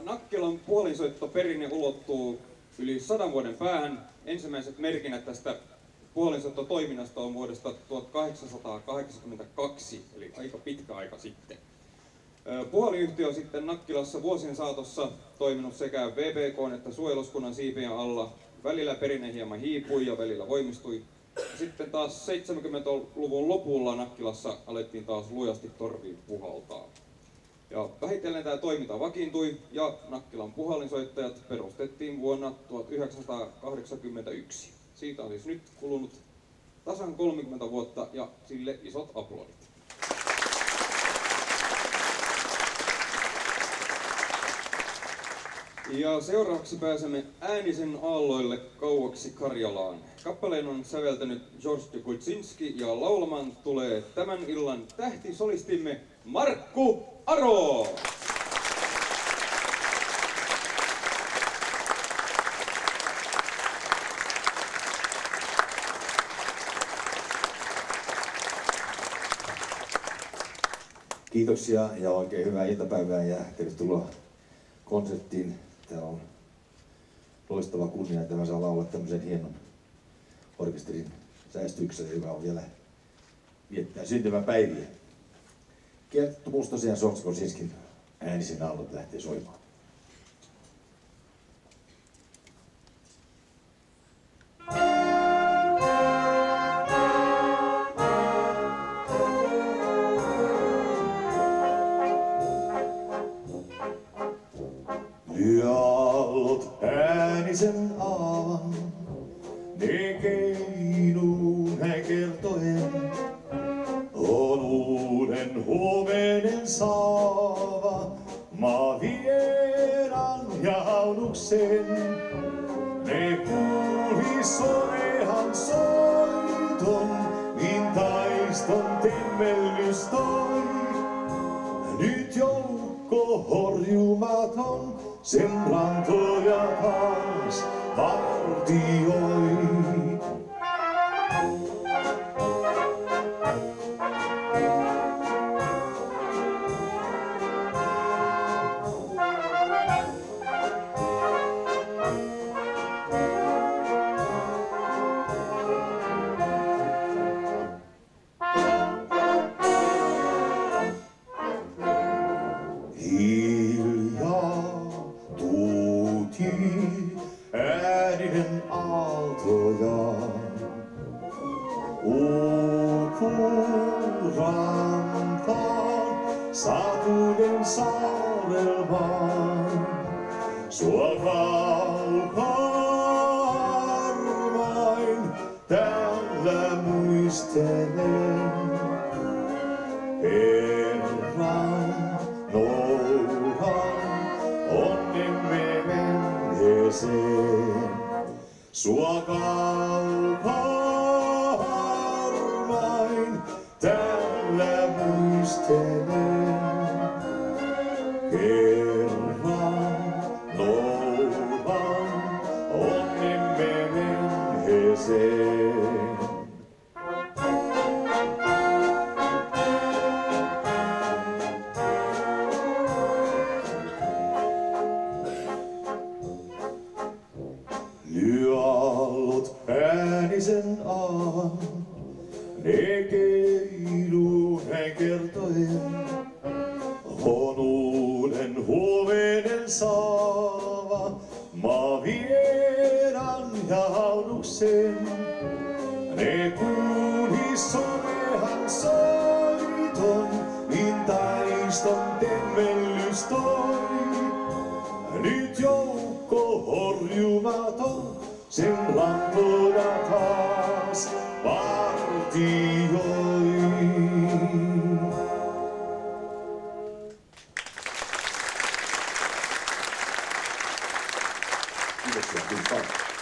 Nakkilan puolinsoittoperinne ulottuu yli 100 vuoden päähän. Ensimmäiset merkinnät tästä puolinsoittotoiminnasta on vuodesta 1882, eli aika pitkä aika sitten. Puoliyhtiö on sitten Nakkilassa vuosien saatossa toiminut sekä VPK:n että suojeluskunnan siipien alla. Välillä perinne hieman hiipui ja välillä voimistui. Sitten taas 70-luvun lopulla Nakkilassa alettiin taas lujasti torviin puhaltaa. Ja vähitellen tämä toiminta vakiintui ja Nakkilan puhallinsoittajat perustettiin vuonna 1981. Siitä on siis nyt kulunut tasan 30 vuotta ja sille isot aplodit. Ja seuraavaksi pääsemme Äänisen aalloille kauaksi Karjalaan. Kappaleen on säveltänyt George Kutsinski ja laulamaan tulee tämän illan tähtisolistimme Markku Aro! Kiitoksia ja oikein hyvää iltapäivää ja tervetuloa konserttiin. Täällä on loistava kunnia, että mä saan laulaa tämmöisen hienon orkesterin säestyksen, joka on vielä viettää syntymäpäiviä. Kertomus tosiaan George Kozinskin Äänisen aallot lähtee soimaan. Lyö aallot Äänisen aavan, ne keinuun hän kertoen. On uuden huomenen saava, maa vieran ja haunuksen. Ne kuuli sorehan soiton, niin taiston temmellys toi. Nyt joukko horjumaton, sen rantoja taas vartioi. Ääninen aaltoja, rantaan, satuinen saarelmaan. Sua kauharmain täällä muistelen. Herran noudan onnemme menneeseen. Sua kauharmain täällä muistelen. Herran noudan onnemme menneeseen. Lyö ne keiluun hän kertoen. On uuden huomenen saava, mä vieraan ja haunuksen. Ne kuuli somehan soiton, niin taiston temmellys toi. Nyt joukko horjumaton, sen lampuda taas vartioi. Kiitoksia.